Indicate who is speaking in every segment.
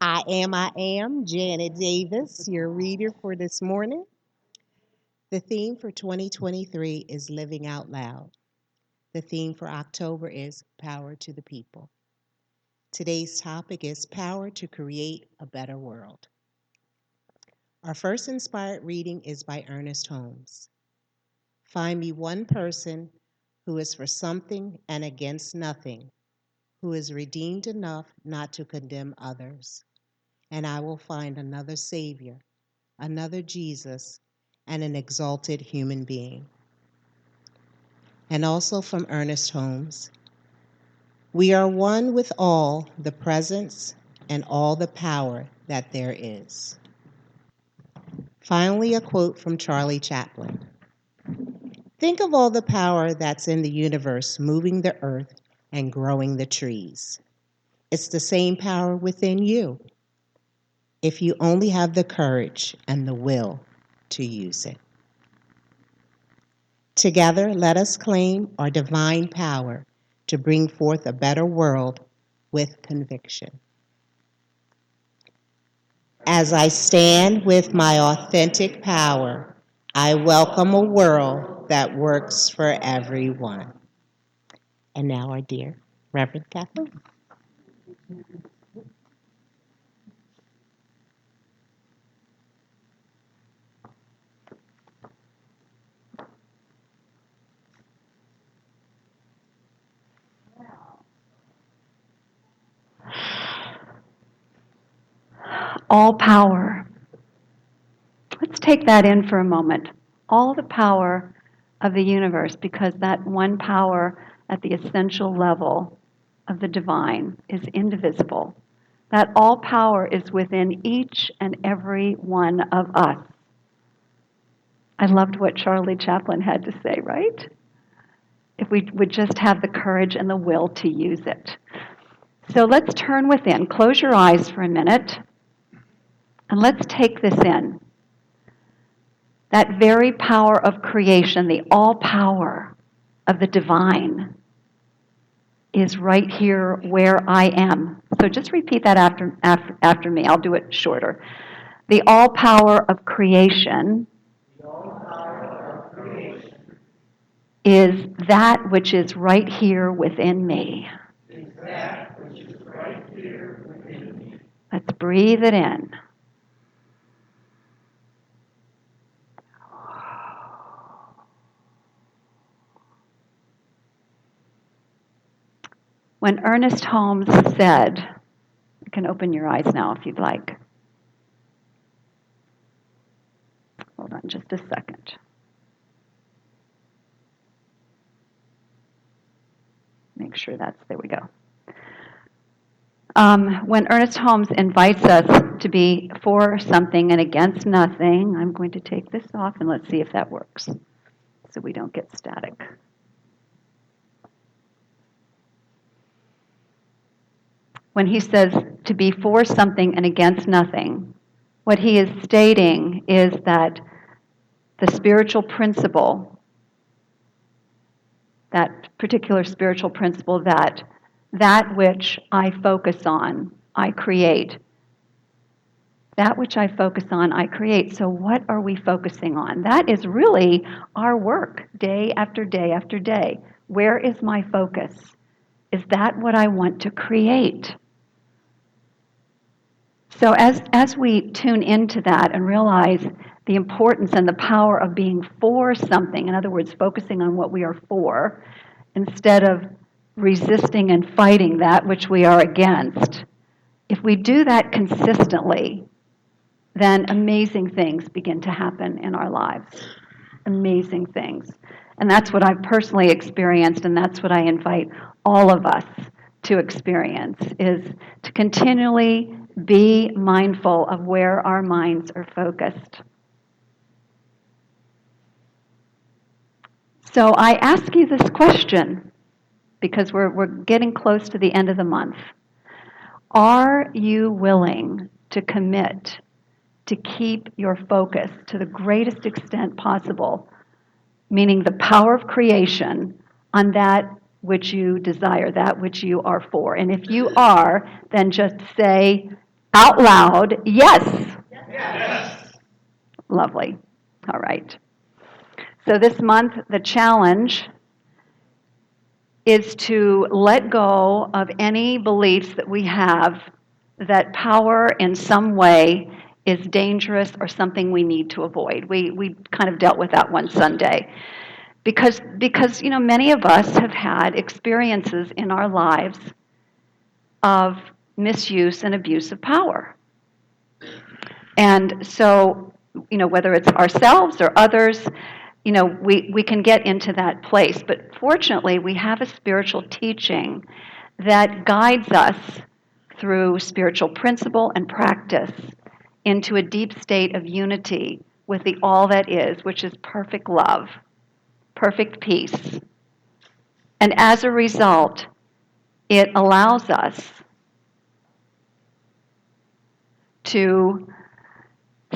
Speaker 1: I am Janet Davis, your reader for this morning. The theme for 2023 is Living Out Loud. The theme for October is Power to the People. Today's topic is Power to Create a Better World. Our first inspired reading is by Ernest Holmes. Find me one person who is for something and against nothing, who is redeemed enough not to condemn others, and I will find another Savior, another Jesus, and an exalted human being. And also from Ernest Holmes, we are one with all the presence and all the power that there is. Finally, a quote from Charlie Chaplin. Think of all the power that's in the universe moving the earth and growing the trees. It's the same power within you, if you only have the courage and the will to use it. Together, let us claim our divine power to bring forth a better world with conviction. As I stand with my authentic power, I welcome a world that works for everyone. And now, our dear Reverend Kathleen.
Speaker 2: All power. Let's take that in for a moment. All the power of the universe, because that one power at the essential level of the divine is indivisible. That all power is within each and every one of us. I loved what Charlie Chaplin had to say, right? If we would just have the courage and the will to use it. So let's turn within. Close your eyes for a minute. And let's take this in. That very power of creation, the all power of the divine, is right here where I am. So just repeat that after me. I'll do it shorter. The all power of creation is that which is right here within me. Let's breathe it in. When Ernest Holmes said, you can open your eyes now if you'd like. Hold on just a second. Make sure there we go. When Ernest Holmes invites us to be for something and against nothing, I'm going to take this off and let's see if that works so we don't get static. When he says to be for something and against nothing, what he is stating is that the spiritual principle, that particular spiritual principle, that which I focus on, I create. That which I focus on, I create. So what are we focusing on? That is really our work, day after day after day. Where is my focus? Is that what I want to create? So as we tune into that and realize the importance and the power of being for something, in other words, focusing on what we are for, instead of resisting and fighting that which we are against, if we do that consistently, then amazing things begin to happen in our lives. Amazing things. And that's what I've personally experienced, and that's what I invite all of us to experience, is to continually be mindful of where our minds are focused. So I ask you this question, because we're getting close to the end of the month. Are you willing to commit to keep your focus to the greatest extent possible, meaning the power of creation, on that which you desire, that which you are for? And if you are, then just say, Out loud, yes. Yes. Lovely. All right. So this month, the challenge is to let go of any beliefs that we have that power in some way is dangerous or something we need to avoid. We kind of dealt with that one Sunday. Because many of us have had experiences in our lives of misuse and abuse of power. And so, whether it's ourselves or others, we can get into that place. But fortunately, we have a spiritual teaching that guides us through spiritual principle and practice into a deep state of unity with the all that is, which is perfect love, perfect peace. And as a result, it allows us to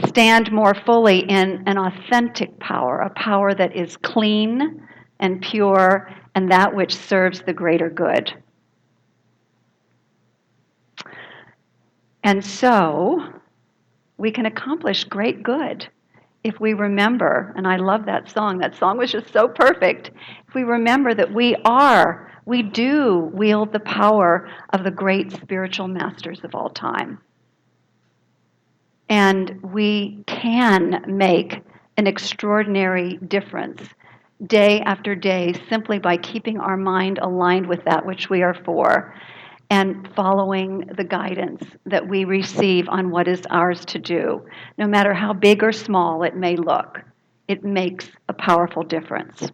Speaker 2: stand more fully in an authentic power, a power that is clean and pure and that which serves the greater good. And so we can accomplish great good if we remember, and I love that song. That song was just so perfect. If we remember that we do wield the power of the great spiritual masters of all time. And we can make an extraordinary difference day after day simply by keeping our mind aligned with that which we are for and following the guidance that we receive on what is ours to do. No matter how big or small it may look, it makes a powerful difference.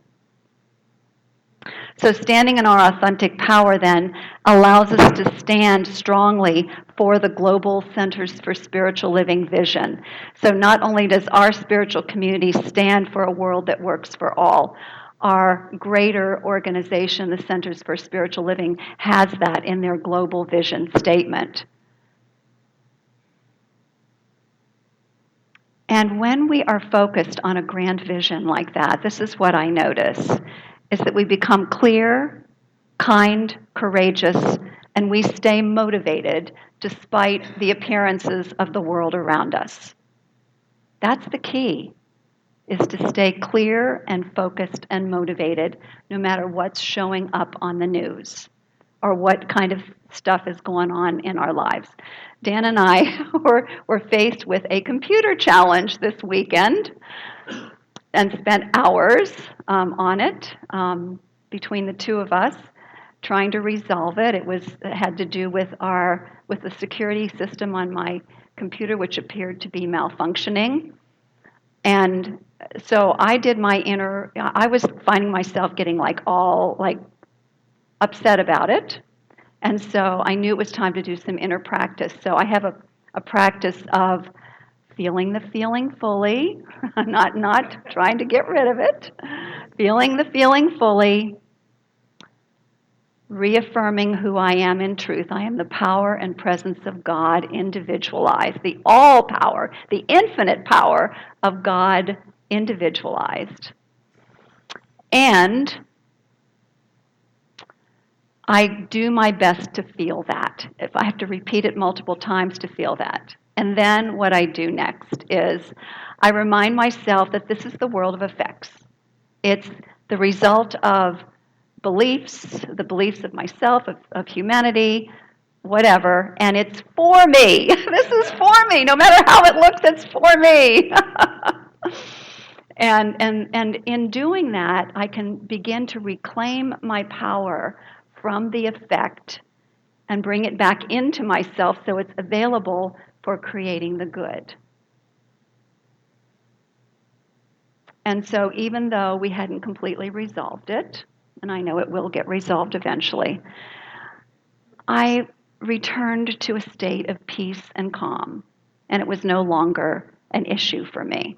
Speaker 2: So standing in our authentic power then allows us to stand strongly for the global Centers for Spiritual Living vision. So not only does our spiritual community stand for a world that works for all, our greater organization, the Centers for Spiritual Living, has that in their global vision statement. And when we are focused on a grand vision like that, this is what I notice, is that we become clear, kind, courageous, and we stay motivated despite the appearances of the world around us. That's the key, is to stay clear and focused and motivated no matter what's showing up on the news or what kind of stuff is going on in our lives. Dan and I were faced with a computer challenge this weekend and spent hours on it between the two of us trying to resolve it. It had to do with the security system on my computer, which appeared to be malfunctioning. And so I was finding myself getting all upset about it. And so I knew it was time to do some inner practice. So I have a practice of feeling the feeling fully, not trying to get rid of it, feeling the feeling fully, reaffirming who I am in truth. I am the power and presence of God individualized, the all power, the infinite power of God individualized. And I do my best to feel that. If I have to repeat it multiple times to feel that. And then what I do next is I remind myself that this is the world of effects. It's the result of beliefs, the beliefs of myself, of humanity, whatever, and it's for me. This is for me. No matter how it looks, it's for me. And in doing that, I can begin to reclaim my power from the effect and bring it back into myself so it's available for creating the good. And so even though we hadn't completely resolved it, and I know it will get resolved eventually, I returned to a state of peace and calm, and it was no longer an issue for me.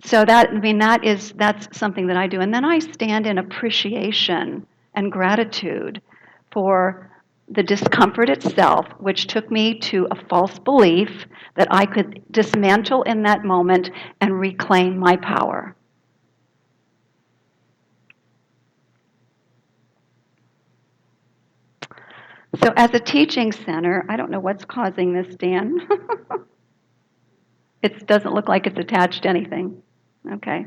Speaker 2: So that's something that I do. And then I stand in appreciation and gratitude for the discomfort itself, which took me to a false belief that I could dismantle in that moment and reclaim my power. So, as a teaching center, I don't know what's causing this, Dan. It doesn't look like it's attached to anything. Okay.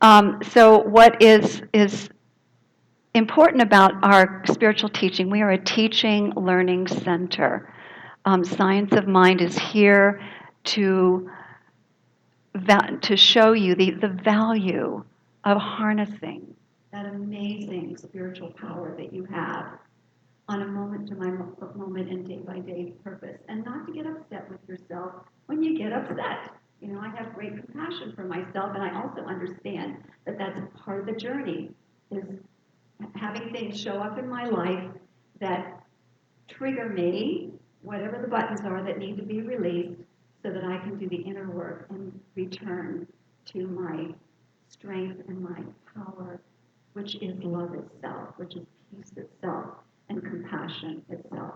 Speaker 2: So, what is important about our spiritual teaching? We are a teaching learning center. Science of Mind is here to to show you the value of harnessing that amazing spiritual power that you have on a moment to moment and day by day purpose, and not to get upset with yourself when you get upset. You know, I have great compassion for myself, and I also understand that that's part of the journey, is having things show up in my life that trigger me, whatever the buttons are that need to be released, so that I can do the inner work and return to my strength and my power, which is love itself, which is peace itself, and compassion itself.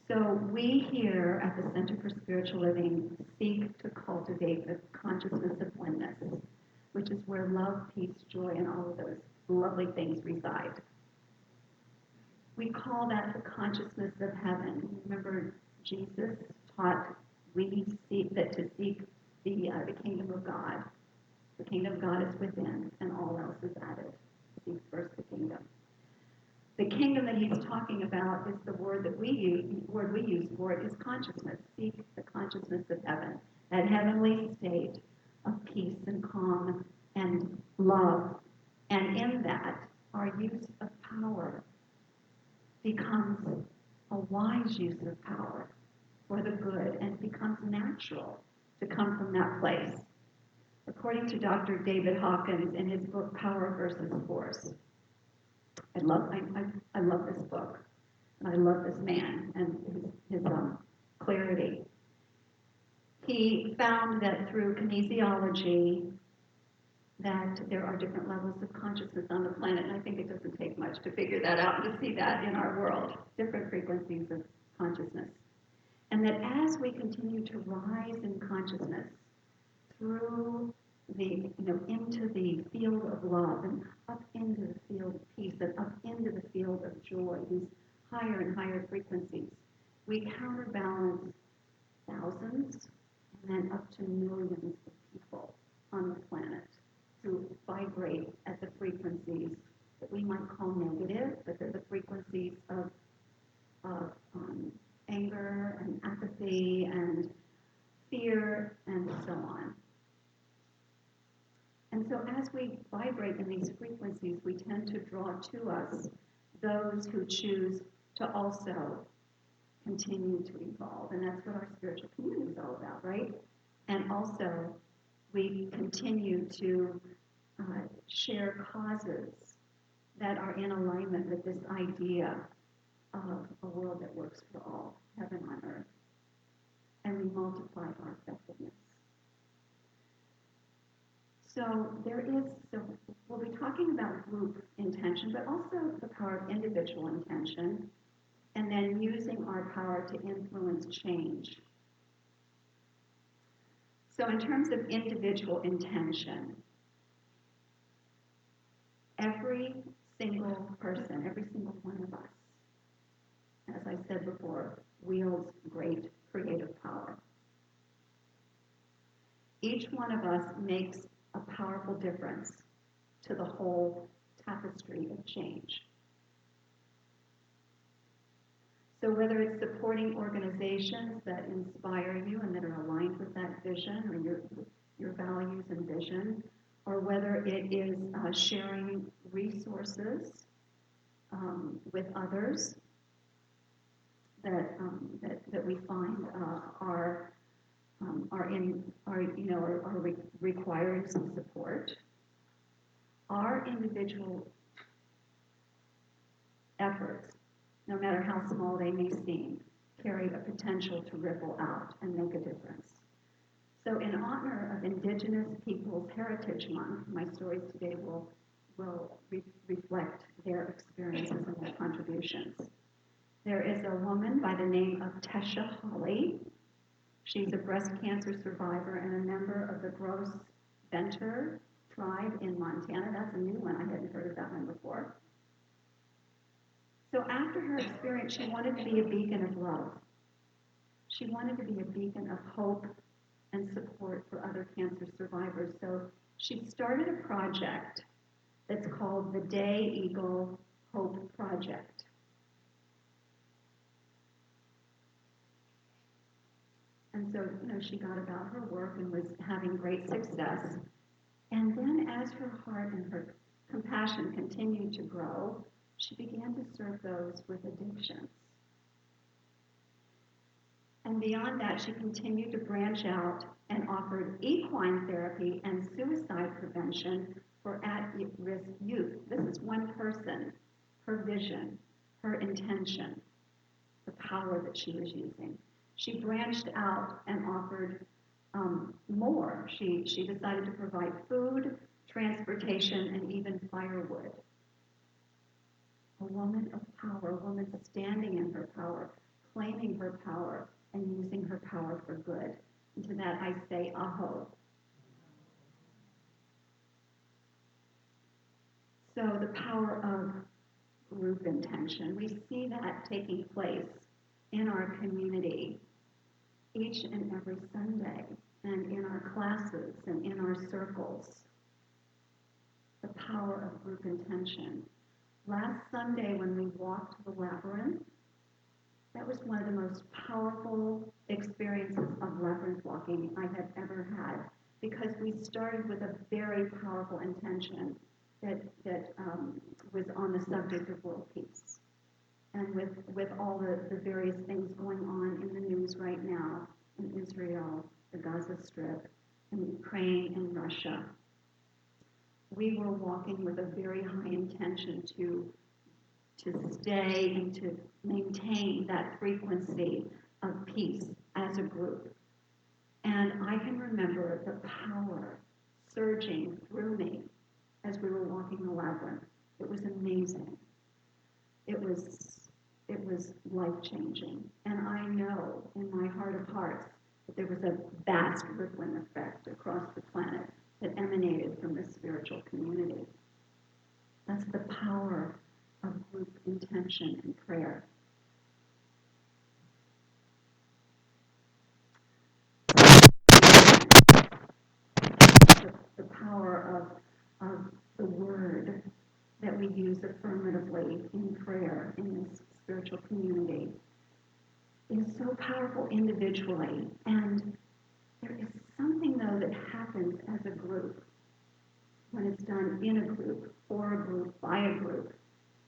Speaker 2: So we here at the Center for Spiritual Living seek to cultivate the consciousness of oneness, which is where love, peace, joy, and all of those lovely things reside. We call that the consciousness of heaven. Remember, Jesus taught we seek that to seek the kingdom of God. The kingdom of God is within, and all else is added. Seek first the kingdom. The kingdom that he's talking about is the word that we use. The word we use for it is consciousness. Seek the consciousness of heaven, that heavenly state of peace and calm and love. And in that, our use of power becomes a wise use of power for the good, and becomes natural to come from that place. According to Dr. David Hawkins in his book Power versus Force, I love this book, and I love this man and his clarity. He found that through kinesiology that there are different levels of consciousness on the planet, and I think it doesn't take much to figure that out and to see that in our world, different frequencies of consciousness. And that as we continue to rise in consciousness through into the field of love, and up into the field of peace, and up into the field of joy, these higher and higher frequencies, we counterbalance thousands and then up to millions of people on the planet who vibrate at the frequencies that we might call negative, but they're the frequencies of anger and apathy and fear and so on. And so as we vibrate in these frequencies, we tend to draw to us those who choose to also continue to evolve. And that's what our spiritual community is all about, right? And also, we continue to share causes that are in alignment with this idea of a world that works for all, heaven on earth. And we multiply our effectiveness. So we'll be talking about group intention, but also the power of individual intention, and then using our power to influence change. So in terms of individual intention, every single person, every single one of us, as I said before, wields great creative power. Each one of us makes a powerful difference to the whole tapestry of change. So whether it's supporting organizations that inspire you and that are aligned with that vision or your values and vision, or whether it is sharing resources with others that we find are requiring some support. Our individual efforts, no matter how small they may seem, carry a potential to ripple out and make a difference. So in honor of Indigenous Peoples Heritage Month, my stories today will reflect their experiences and their contributions. There is a woman by the name of Tesha Hawley. She's a breast cancer survivor and a member of the Gross Venter tribe in Montana. That's a new one. I hadn't heard of that one before. So after her experience, she wanted to be a beacon of love. She wanted to be a beacon of hope and support for other cancer survivors. So she started a project that's called the Day Eagle Hope Project. And so, she got about her work and was having great success. And then as her heart and her compassion continued to grow, she began to serve those with addictions. And beyond that, she continued to branch out and offered equine therapy and suicide prevention for at-risk youth. This is one person, her vision, her intention, the power that she was using. She branched out and offered more. She decided to provide food, transportation, and even firewood. A woman of power, a woman standing in her power, claiming her power, and using her power for good. And to that I say, aho. So the power of group intention. We see that taking place in our community each and every Sunday, and in our classes and in our circles. The power of group intention. Last Sunday when we walked the labyrinth, that was one of the most powerful experiences of labyrinth walking I have ever had, because we started with a very powerful intention that was on the subject of world peace. And with all the various things going on in the news right now, in Israel, the Gaza Strip, in Ukraine, and Russia, we were walking with a very high intention to stay and to maintain that frequency of peace as a group. And I can remember the power surging through me as we were walking the labyrinth. It was amazing. It was life-changing. And I know in my heart of hearts that there was a vast rippling effect across the planet that emanated from this spiritual community. That's the power of group intention and prayer. The power of the word that we use affirmatively in prayer in this spiritual community is so powerful individually. And there is something, though, that happens as a group when it's done in a group, for a group, by a group,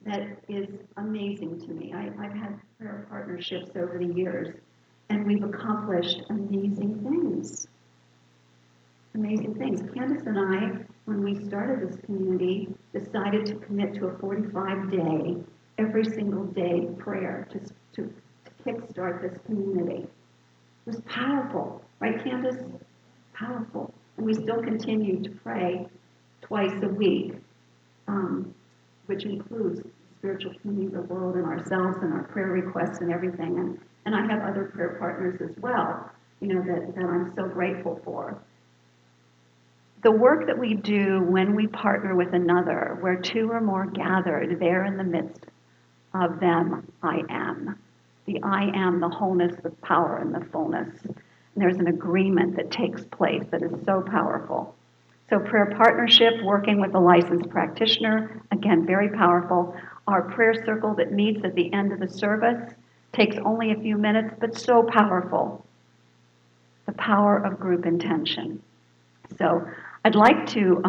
Speaker 2: that is amazing to me. I've had prayer partnerships over the years, and we've accomplished amazing things. Amazing things. Candace and I, when we started this community, decided to commit to a 45-day, every single day prayer to kickstart this community. It was powerful, right, Candace? Powerful. And we still continue to pray twice a week, which includes spiritual community of the world and ourselves and our prayer requests and everything. And I have other prayer partners as well, that I'm so grateful for. The work that we do when we partner with another, where two or more gathered, there in the midst of them, I am. The I am, the wholeness, the power, and the fullness. And there's an agreement that takes place that is so powerful. So prayer partnership, working with a licensed practitioner, again, very powerful. Our prayer circle that meets at the end of the service takes only a few minutes, but so powerful. The power of group intention. So I'd like to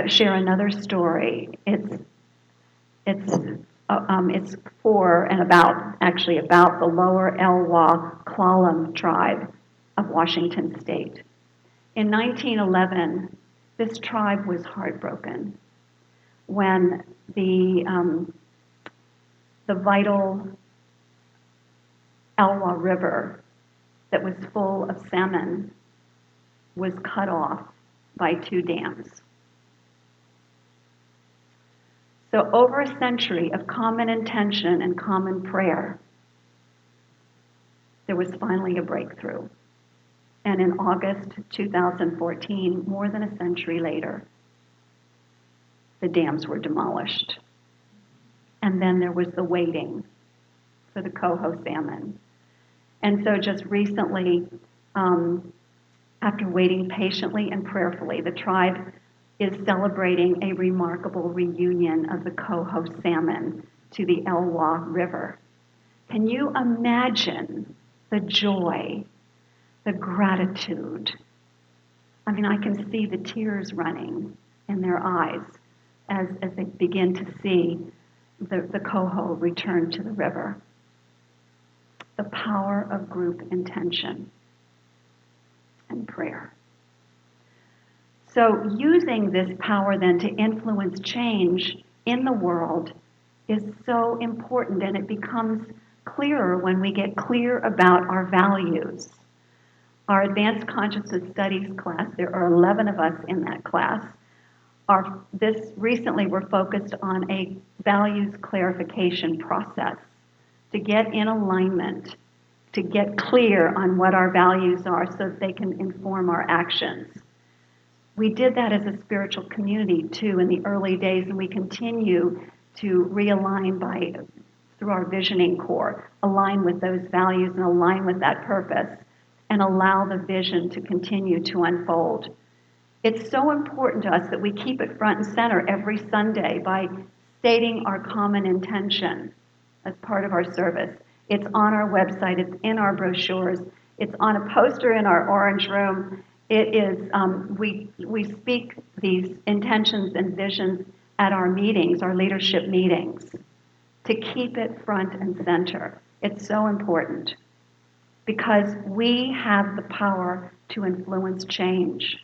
Speaker 2: share another story. It's for and about the Lower Elwha Clallam tribe of Washington State. In 1911, this tribe was heartbroken when the vital Elwha River that was full of salmon was cut off by two dams. So over a century of common intention and common prayer, there was finally a breakthrough. And in August 2014, more than a century later, the dams were demolished. And then there was the waiting for the coho salmon. And so just recently, after waiting patiently and prayerfully, the tribe is celebrating a remarkable reunion of the coho salmon to the Elwha River. Can you imagine the joy, the gratitude? I mean, I can see the tears running in their eyes as they begin to see the coho return to the river. The power of group intention and prayer. So using this power then to influence change in the world is so important, and it becomes clearer when we get clear about our values. Our Advanced Consciousness Studies class, there are 11 of us in that class. Recently we're focused on a values clarification process to get in alignment, to get clear on what our values are so that they can inform our actions. We did that as a spiritual community too in the early days, and we continue to realign through our visioning core, align with those values and align with that purpose, and allow the vision to continue to unfold. It's so important to us that we keep it front and center every Sunday by stating our common intention as part of our service. It's on our website, it's in our brochures, it's on a poster in our orange room. It is, we speak these intentions and visions at our meetings, our leadership meetings, to keep it front and center. It's so important because we have the power to influence change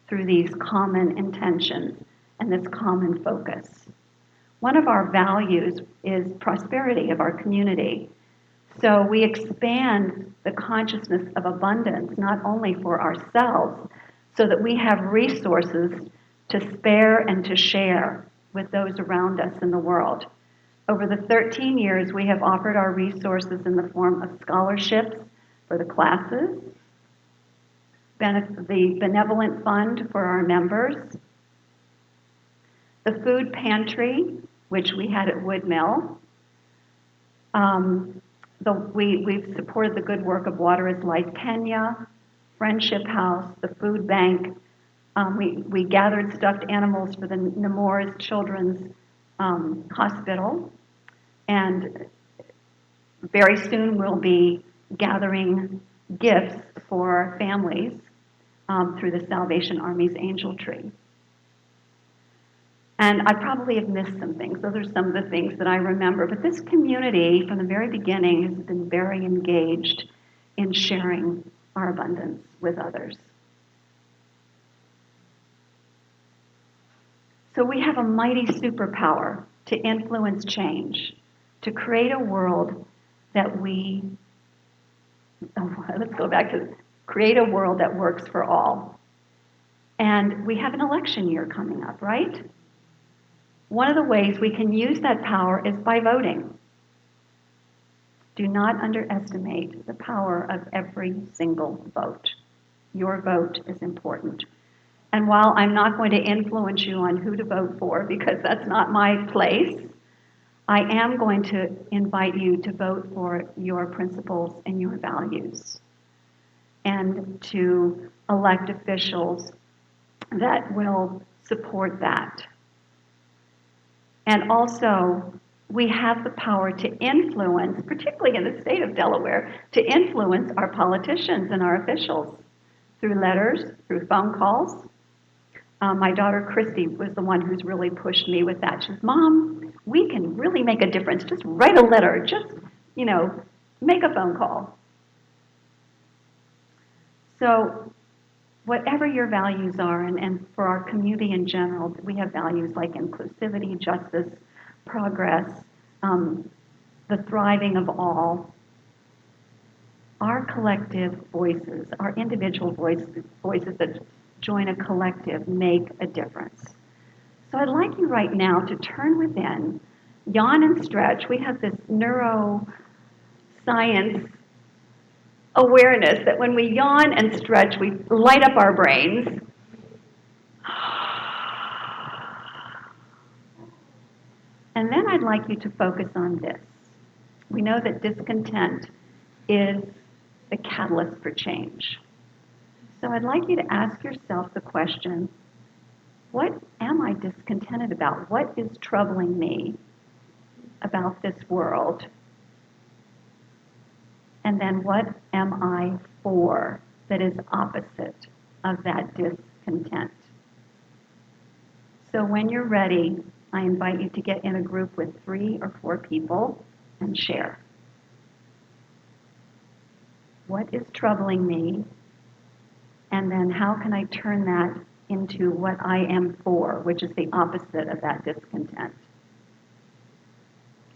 Speaker 2: through these common intentions and this common focus. One of our values is prosperity of our community. So we expand the consciousness of abundance, not only for ourselves, so that we have resources to spare and to share with those around us in the world. Over the 13 years, we have offered our resources in the form of scholarships for the classes, the benevolent fund for our members, the food pantry, which we had at Woodmill. We've supported the good work of Water is Life Kenya, Friendship House, the food bank. We gathered stuffed animals for the Nemours Children's Hospital. And very soon we'll be gathering gifts for families through the Salvation Army's Angel Tree. And I probably have missed some things. Those are some of the things that I remember. But this community, from the very beginning, has been very engaged in sharing our abundance with others. So we have a mighty superpower to influence change, to create a world that let's go back to create a world that works for all. And we have an election year coming up, right? One of the ways we can use that power is by voting. Do not underestimate the power of every single vote. Your vote is important. And while I'm not going to influence you on who to vote for, because that's not my place, I am going to invite you to vote for your principles and your values, and to elect officials that will support that. And also, we have the power to influence, particularly in the state of Delaware, to influence our politicians and our officials through letters, through phone calls. My daughter Christy was the one who's really pushed me with that. She says, "Mom, we can really make a difference. Just write a letter. Just, make a phone call." So whatever your values are, and for our community in general, we have values like inclusivity, justice, progress, the thriving of all. Our collective voices, our individual voices that join a collective make a difference. So I'd like you right now to turn within, yawn and stretch. We have this neuroscience awareness that when we yawn and stretch, we light up our brains. And then I'd like you to focus on this. We know that discontent is the catalyst for change. So I'd like you to ask yourself the question, what am I discontented about? What is troubling me about this world? And then what am I for that is opposite of that discontent? So when you're ready, I invite you to get in a group with 3 or 4 people and share. What is troubling me? And then how can I turn that into what I am for, which is the opposite of that discontent?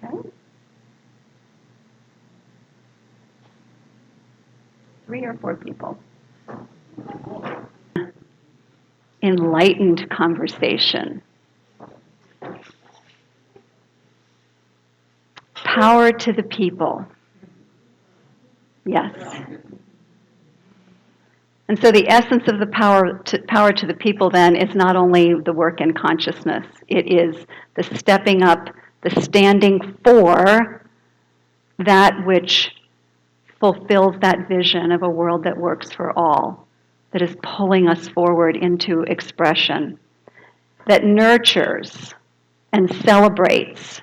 Speaker 2: Okay? 3 or 4 people. Enlightened conversation. Power to the people. Yes. And so the essence of the power to the people then is not only the work in consciousness, it is the stepping up, the standing for that which fulfills that vision of a world that works for all, that is pulling us forward into expression, that nurtures and celebrates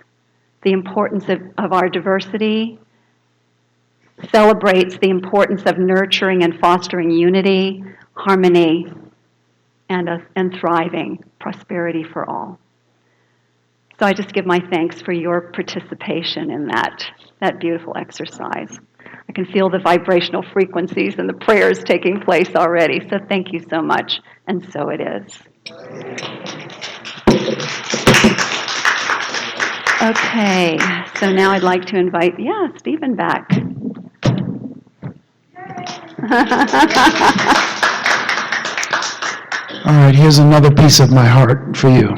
Speaker 2: the importance of our diversity, celebrates the importance of nurturing and fostering unity, harmony, and thriving prosperity for all. So I just give my thanks for your participation in that beautiful exercise. I can feel the vibrational frequencies and the prayers taking place already. So thank you so much. And so it is. Okay, so now I'd like to invite, Stephen back.
Speaker 3: All right, here's another piece of my heart for you.